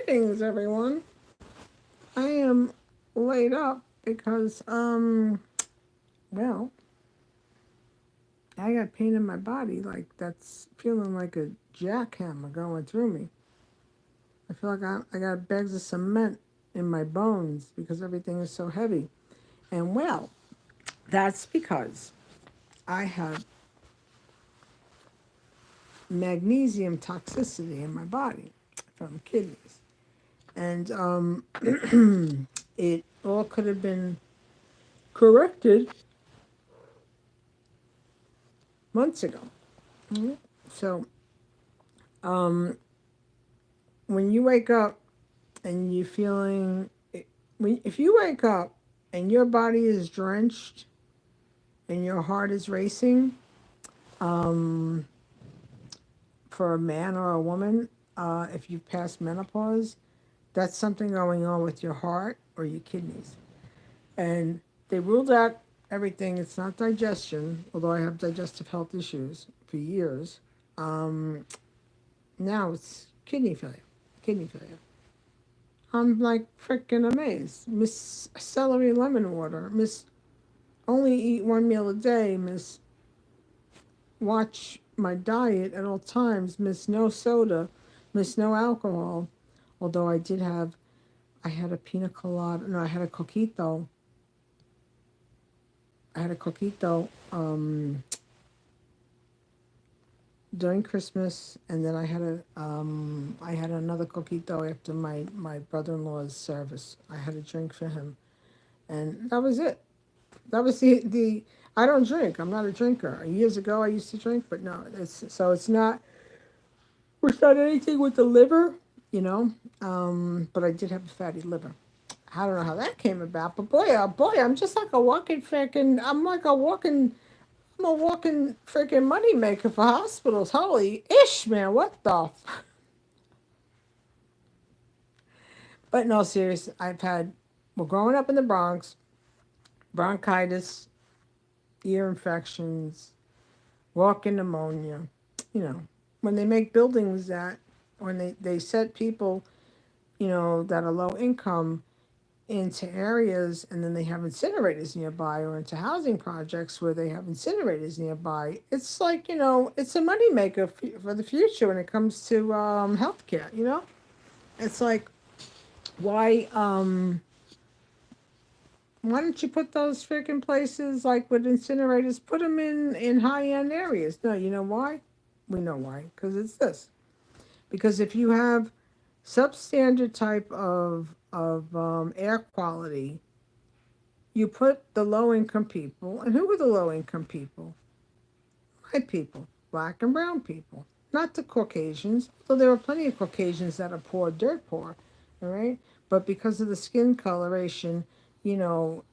Greetings, everyone. I am laid up because, well, I got pain in my body, like that's feeling like a jackhammer going through me. I feel like I got bags of cement in my bones because everything is so heavy. And well, that's because I have magnesium toxicity in my body from kidneys. And it all could have been corrected months ago. Mhm. So, um, when you wake up and you're feeling, if you wake up and your body is drenched and your heart is racing, um, for a man or a woman, if you've passed menopause, that's something going on with your heart or your kidneys. And they ruled out everything. It's not digestion, although I have digestive health issues for years. Um, Now it's kidney failure. Kidney failure. I'm like freaking amazed. Miss celery lemon water. Miss only eat one meal a day. Miss watch my diet at all times. Miss no soda. Miss no alcohol. Although I had a pina colada. No, I had a coquito. I had a coquito during Christmas, and then I had another coquito after my brother-in-law's service. I had a drink for him, and that was it. That was the. I don't drink. I'm not a drinker. Years ago, I used to drink, but no. It's not. It's not anything with the liver, you know. But I did have a fatty liver. I don't know how that came about, but boy, oh boy, I'm just like a walking freaking. I'm like a walking. I'm a walking freaking money maker for hospitals. Holy ish, man! What the? But no, serious. I've had. Well, growing up in the Bronx, bronchitis, ear infections, walking pneumonia. You know, when they make buildings that, when they set people, that are low income into areas and then they have incinerators nearby or into housing projects where they have incinerators nearby, it's like, it's a moneymaker for the future when it comes to healthcare, It's like, why, why don't you put those freaking places like with incinerators, put them in high end areas? No, you know why? We know why. Because it's this. Because if you have substandard type of air quality, you put the low income people, and who are the low income people? White people, black and brown people, not the Caucasians. Though there are plenty of Caucasians that are poor, dirt poor, all right. But because of the skin coloration, you know,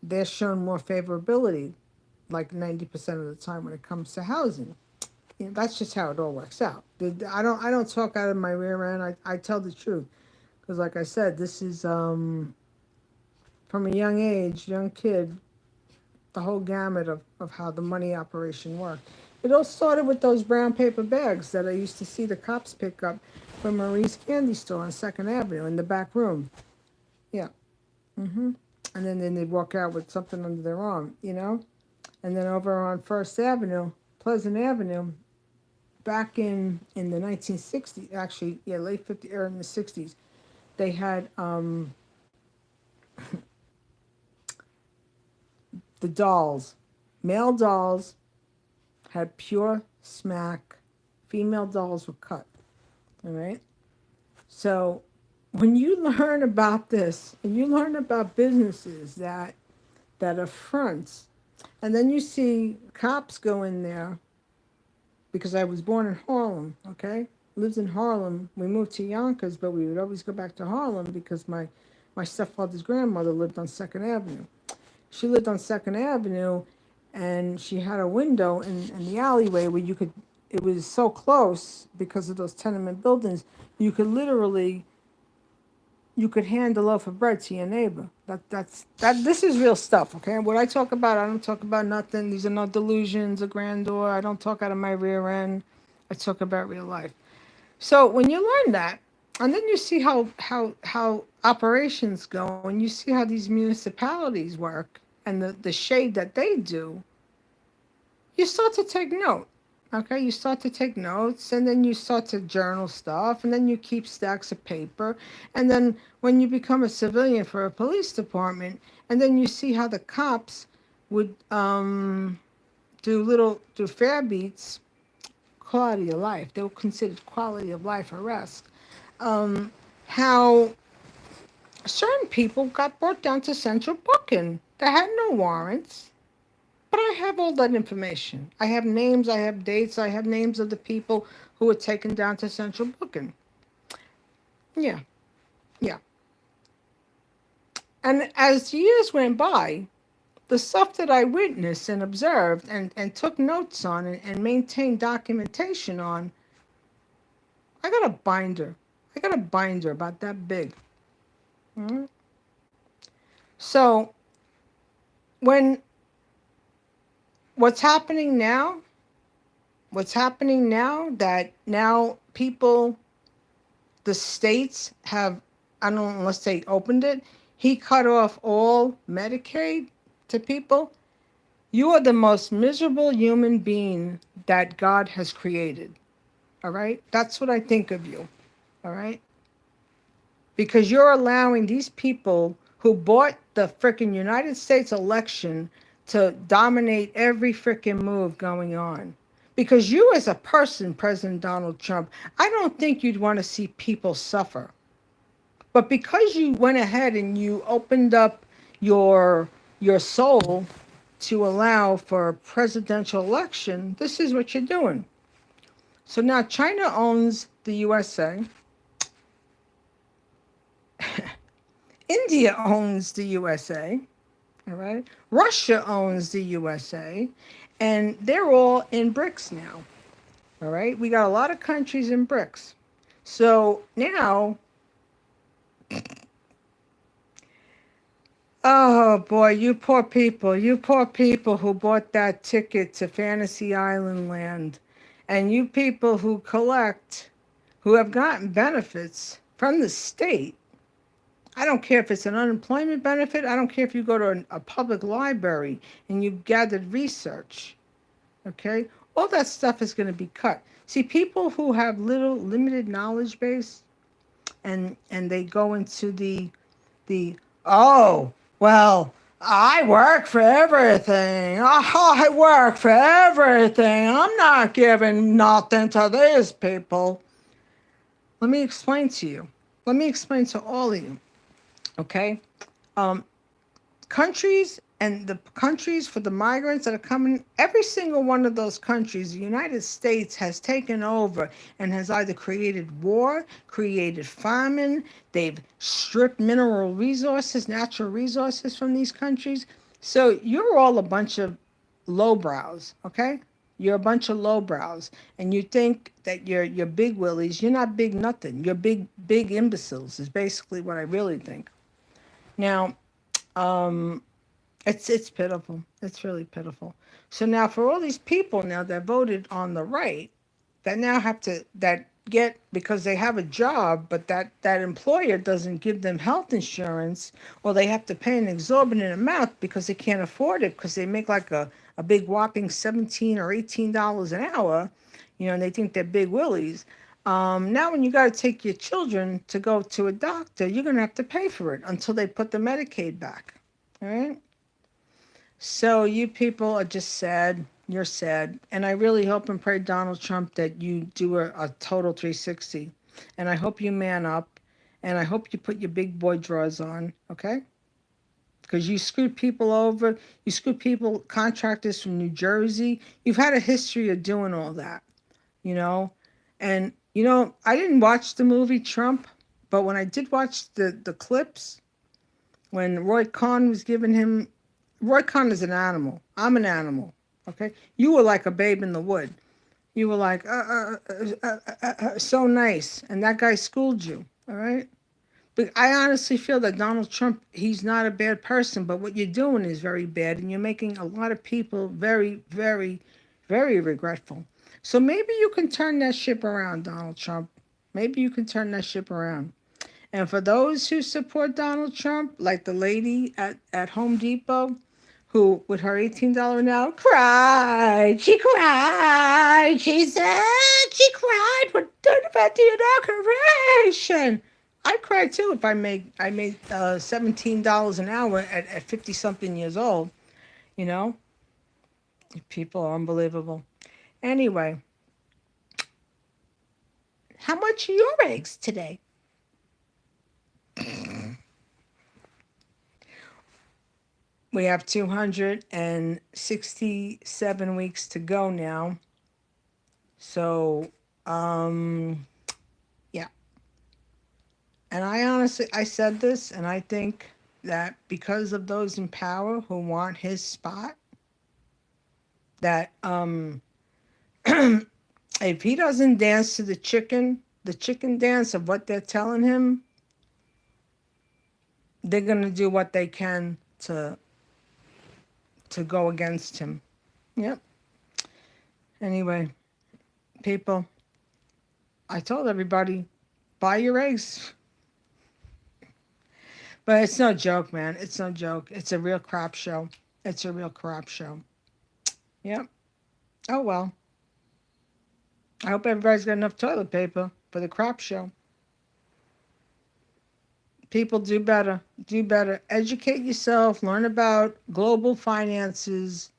they're shown more favorability, like 90% of the time when it comes to housing. That's just how it all works out. I don't talk out of my rear end. I tell the truth because, like I said, this is from a young age, young kid, the whole gamut of how the money operation worked. It all started with those brown paper bags that I used to see the cops pick up from Marie's candy store on Second Avenue in the back room. Yeah. And then they'd walk out with something under their arm. And then over on First Avenue, Pleasant Avenue, back in the 1960s, actually, yeah, late 50s, or in the 60s, they had the dolls, male dolls had pure smack, female dolls were cut. All right. So when you learn about this and you learn about businesses that are fronts, and then you see cops go in there because I was born in Harlem, okay? Lives in Harlem. We moved to Yonkers, but we would always go back to Harlem because my stepfather's grandmother lived on Second Avenue. She lived on Second Avenue, and she had a window in the alleyway where you could. It was so close because of those tenement buildings. You could literally, you could hand a loaf of bread to your neighbor. That. This is real stuff, okay? What I talk about, I don't talk about nothing. These are no delusions or grandeur. I don't talk out of my rear end. I talk about real life. So when you learn that, And then you see how operations go, and you see how these municipalities work, and the shade that they do. You start to take note. Okay, you start to take notes, and then you start to journal stuff, and then you keep stacks of paper. And then when you become a civilian for a police department, and then you see how the cops would do fair beats, quality of life. They were considered quality of life arrests. Um, how certain people got brought down to central booking. They had no warrants. But I have all that information. I have names, I have dates, I have names of the people who were taken down to central booking. Yeah, yeah. And as years went by, the stuff that I witnessed and observed and took notes on and maintained documentation on, I got a binder. I got a binder about that big. Mhm. So when what's happening now, what's happening now that now people, the states have, I don't know, unless they opened it, he cut off all Medicaid to people. You are the most miserable human being that God has created. All right? That's what I think of you. All right? Because you're allowing these people who bought the frickin' United States election to dominate every frickin' move going on. Because you, as a person, President Donald Trump, I don't think you'd want to see people suffer. But because you went ahead and you opened up your soul to allow for a presidential election, this is what you're doing. So now China owns the USA. India owns the USA. All right. Russia owns the USA. And they're all in BRICS now. All right. We got a lot of countries in BRICS. So now, oh boy, you poor people who bought that ticket to Fantasy Island land, and you people who collect, who have gotten benefits from the state. I don't care if it's an unemployment benefit. I don't care if you go to a public library and you've gathered research. Okay? All that stuff is going to be cut. See, people who have little limited knowledge base and they go into the oh, well, I work for everything. Oh, I work for everything. I'm not giving nothing to these people. Let me explain to you. Let me explain to all of you. Okay? Um, countries and the countries for the migrants that are coming, every single one of those countries, the United States has taken over and has either created war, created famine, they've stripped mineral resources, natural resources from these countries. So you're all a bunch of lowbrows, okay? You're a bunch of lowbrows, and you think that you're big willies. You're not big nothing. You're big imbeciles. Is basically what I really think. Now, um, it's pitiful. It's really pitiful. So now for all these people now that voted on the right, that now have to that get because they have a job, but that employer doesn't give them health insurance, or they have to pay an exorbitant amount because they can't afford it because they make like a big whopping $17 or $18 an hour, and they think they're big willies. Now, when you got to take your children to go to a doctor, you're going to have to pay for it until they put the Medicaid back. All right. So you people are just sad. You're sad. And I really hope and pray, Donald Trump, that you do a total 360. And I hope you man up. And I hope you put your big boy drawers on, okay? Because you screwed people over. You screwed people, contractors from New Jersey. You've had a history of doing all that, you know? And, I didn't watch the movie Trump, but when I did watch the clips, when Roy Cohn was giving him, Roy Cohn is an animal. I'm an animal. Okay, you were like a babe in the wood. You were like, so nice, and that guy schooled you. All right, but I honestly feel that Donald Trump, he's not a bad person, but what you're doing is very bad, and you're making a lot of people very, very, very regretful. So maybe you can turn that ship around, Donald Trump. Maybe you can turn that ship around. And for those who support Donald Trump, like the lady at Home Depot, who, with her $18 an hour, cried. She cried. She said she cried for 35th inauguration. I cried too if I made $17 an hour at 50 something years old. You know, people are unbelievable. Anyway, how much are your eggs today? We have 267 weeks to go now. So, um, yeah. And I said this, and I think that because of those in power who want his spot, that if he doesn't dance to the chicken dance of what they're telling him, they're gonna do what they can to go against him. Yep. Anyway, people, I told everybody, buy your eggs. But it's no joke, man. It's no joke. It's a real crap show. It's a real crap show. Yep. Oh well. I hope everybody's got enough toilet paper for the crap show. People, do better. Do better. Educate yourself. Learn about global finances.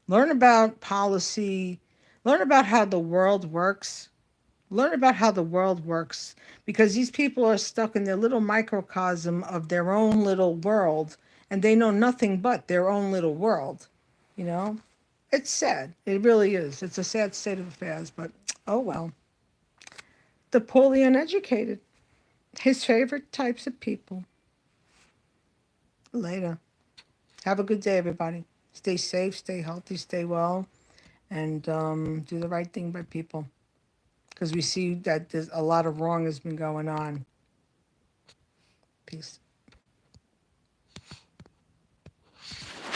Learn about policy. Learn about how the world works. Learn about how the world works, because these people are stuck in their little microcosm of their own little world, and they know nothing but their own little world. You know, it's sad. It really is. It's a sad state of affairs, but oh well. The poorly uneducated, his favorite types of people. Later. Have a good day, everybody. Stay safe, stay healthy, stay well, and do the right thing by people, because we see that there's a lot of wrong has been going on. Peace.